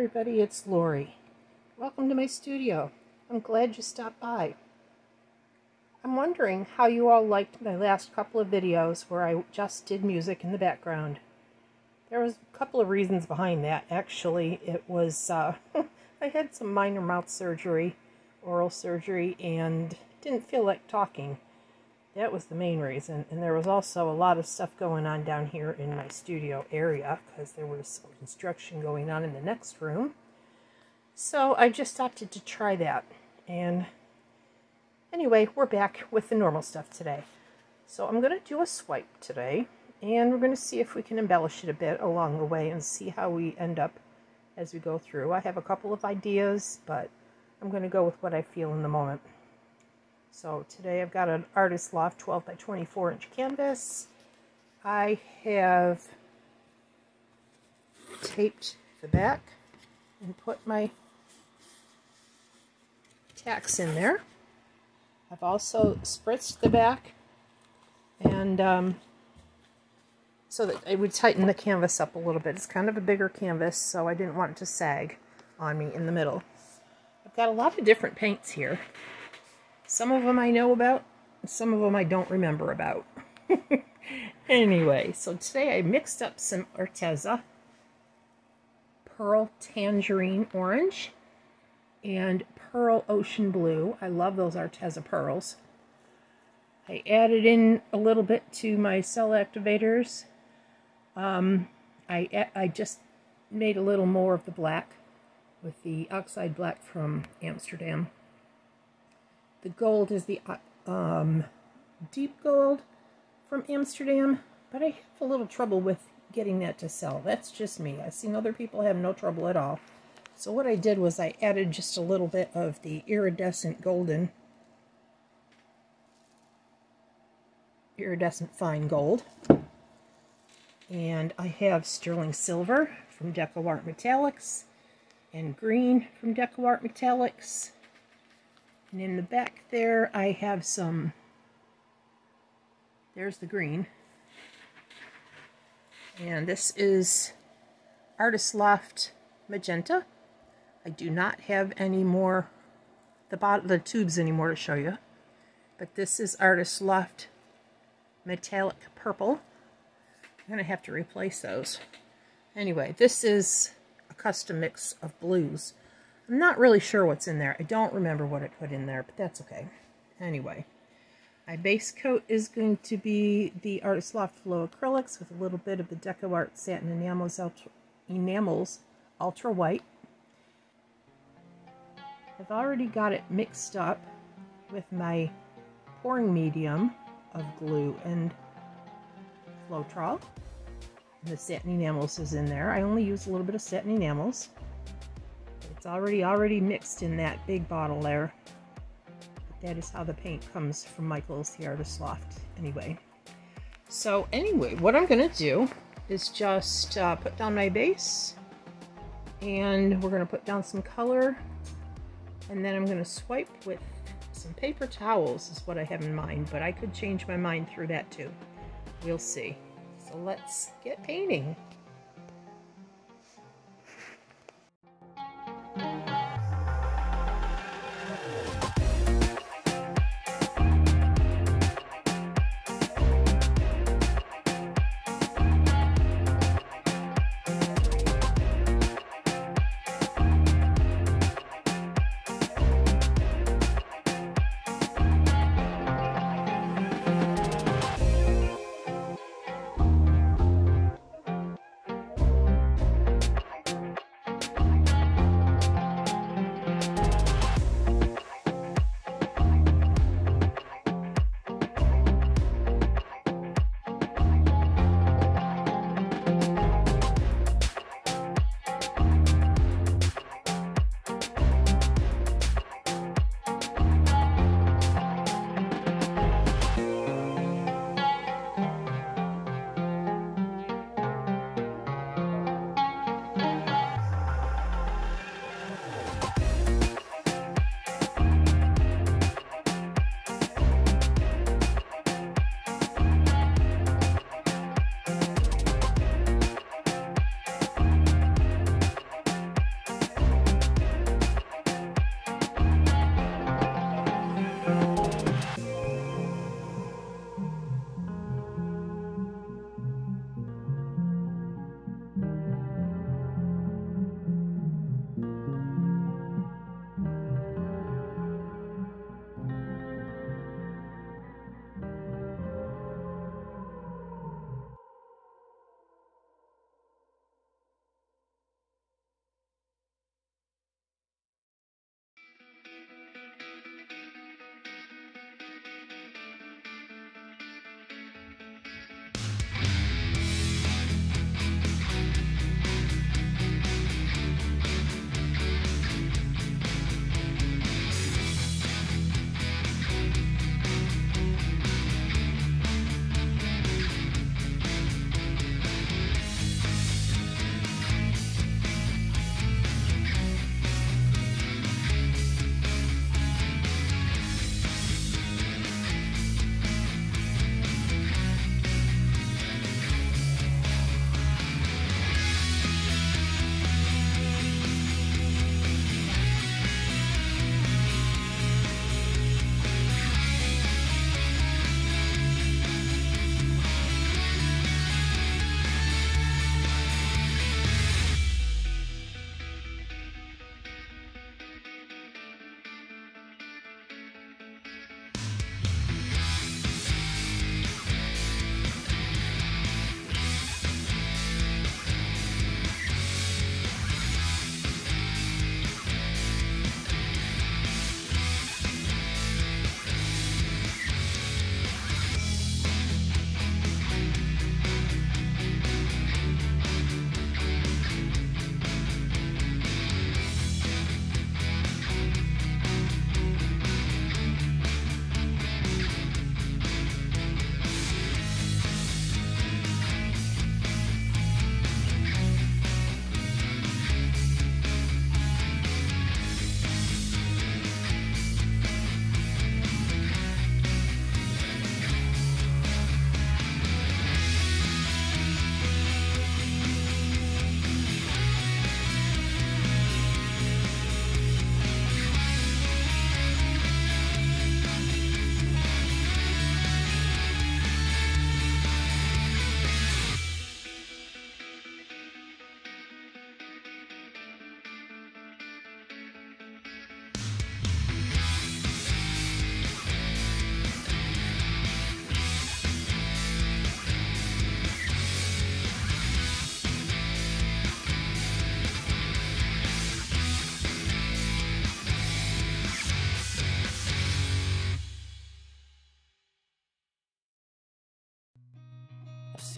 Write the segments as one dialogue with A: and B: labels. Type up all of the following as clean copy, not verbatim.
A: everybody, it's Lori. Welcome to my studio. I'm glad you stopped by. I'm wondering how you all liked my last couple of videos where I just did music in the background. There was a couple of reasons behind that. Actually, it was, I had some minor mouth surgery, oral surgery, and didn't feel like talking. That was the main reason. And there was also a lot of stuff going on down here in my studio area because there was some construction going on in the next room. So I just opted to try that. And anyway, we're back with the normal stuff today. So I'm going to do a swipe today, and we're going to see if we can embellish it a bit along the way and see how we end up as we go through. I have a couple of ideas, but I'm going to go with what I feel in the moment. So today I've got an Artist Loft 12 by 24 inch canvas. I have taped the back and put my tacks in there. I've also spritzed the back and so that it would tighten the canvas up a little bit. It's kind of a bigger canvas, so I didn't want it to sag on me in the middle. I've got a lot of different paints here. Some of them I know about, and some of them I don't remember about. Anyway, so today I mixed up some Arteza, Pearl Tangerine Orange, and Pearl Ocean Blue. I love those Arteza pearls. I added in a little bit to my cell activators. I just made a little more of the black with the oxide black from Amsterdam. The gold is the deep gold from Amsterdam, but I have a little trouble with getting that to sell. That's just me. I've seen other people have no trouble at all. So what I did was I added just a little bit of the iridescent fine gold. And I have sterling silver from DecoArt Metallics and green from DecoArt Metallics. And in the back there, I have some, there's the green. And this is Artist Loft Magenta. I do not have any more, the tubes anymore to show you. But this is Artist Loft Metallic Purple. I'm going to have to replace those. Anyway, this is a custom mix of blues. I'm not really sure what's in there. I don't remember what I put in there, but that's okay. Anyway, my base coat is going to be the Artist Loft Flow acrylics with a little bit of the DecoArt satin enamels ultra white. I've already got it mixed up with my pouring medium of glue and Floetrol. And the satin enamels is in there. I only use a little bit of satin enamels. It's already mixed in that big bottle there. But that is how the paint comes from Michael's, the Artist Loft. Anyway, so anyway, what I'm going to do is just put down my base, and we're going to put down some color, and then I'm going to swipe with some paper towels is what I have in mind, but I could change my mind through that too. We'll see. So let's get painting.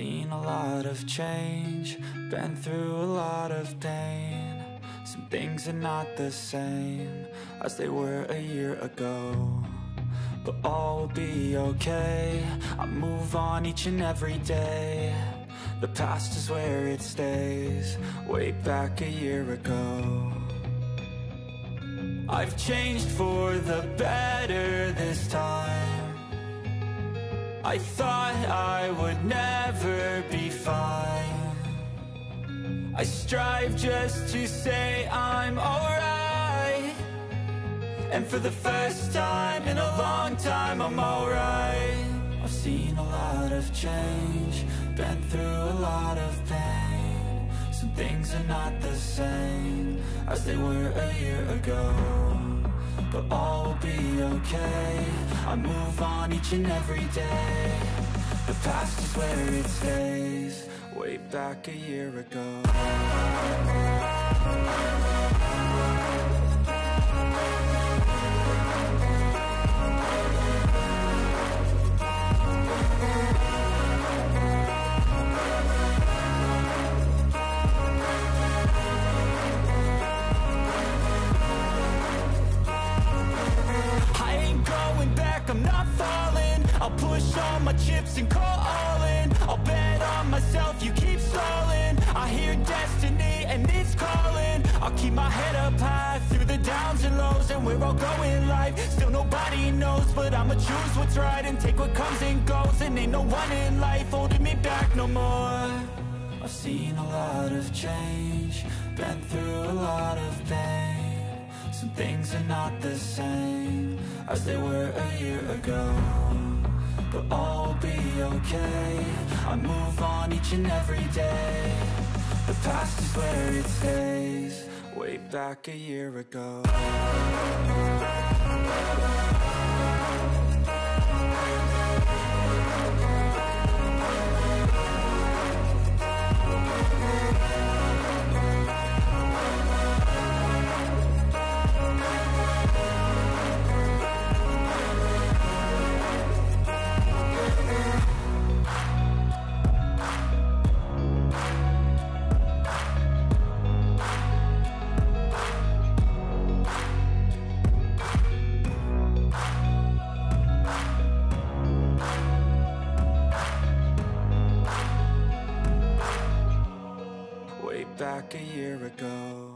B: seen a lot of change, been through a lot of pain. Some things are not the same as they were a year ago, but all will be okay. I move on each and every day. The past is where it stays, way back a year ago. I've changed for the better this time. I thought I would never be fine. I strive just to say I'm alright, and for the first time in a long time I'm alright. I've seen a lot of change, been through a lot of pain. Some things are not the same as they were a year ago, but all will be okay. I move on each and every day. The past is where it stays, way back a year ago. I'm not falling, I'll push all my chips and call all in. I'll bet on myself, you keep stalling. I hear destiny and it's calling. I'll keep my head up high through the downs and lows, and we're all going life. Still nobody knows, but I'ma choose what's right and take what comes and goes. And ain't no one in life holding me back no more. I've seen a lot of change, been through a lot of pain. Some things are not the same as they were a year ago, but all will be okay. I move on each and every day. The past is where it stays, way back a year ago. Back a year ago.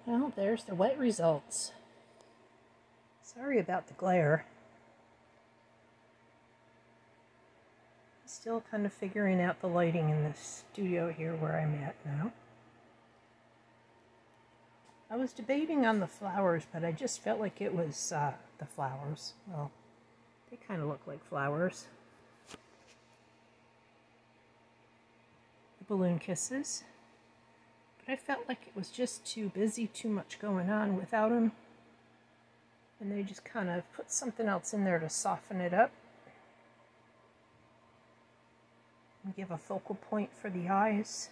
A: Well, there's the wet results. Sorry about the glare. Still kind of figuring out the lighting in this studio here where I'm at now. I was debating on the flowers, but I just felt like it was the flowers. Well, they kind of look like flowers. The balloon kisses. But I felt like it was just too busy, too much going on without them. And they just kind of put something else in there to soften it up. And give a focal point for the eyes.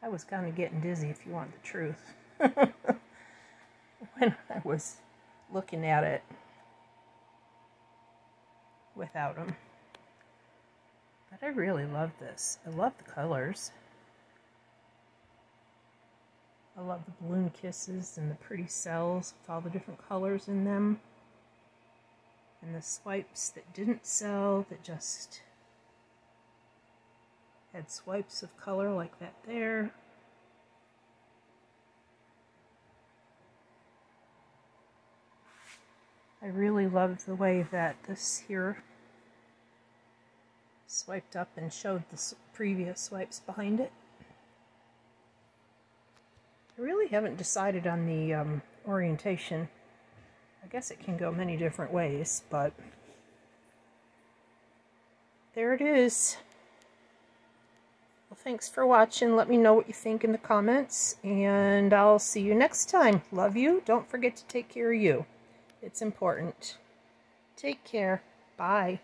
A: I was kind of getting dizzy, if you want the truth. When I was looking at it without them. But I really love this. I love the colors. I love the balloon kisses and the pretty cells with all the different colors in them. And the swipes that didn't sell, that just had swipes of color like that there. I really love the way that this here swiped up and showed the previous swipes behind it. I really haven't decided on the orientation. I guess it can go many different ways, but there it is. Well, thanks for watching. Let me know what you think in the comments, and I'll see you next time. Love you. Don't forget to take care of you. It's important. Take care. Bye.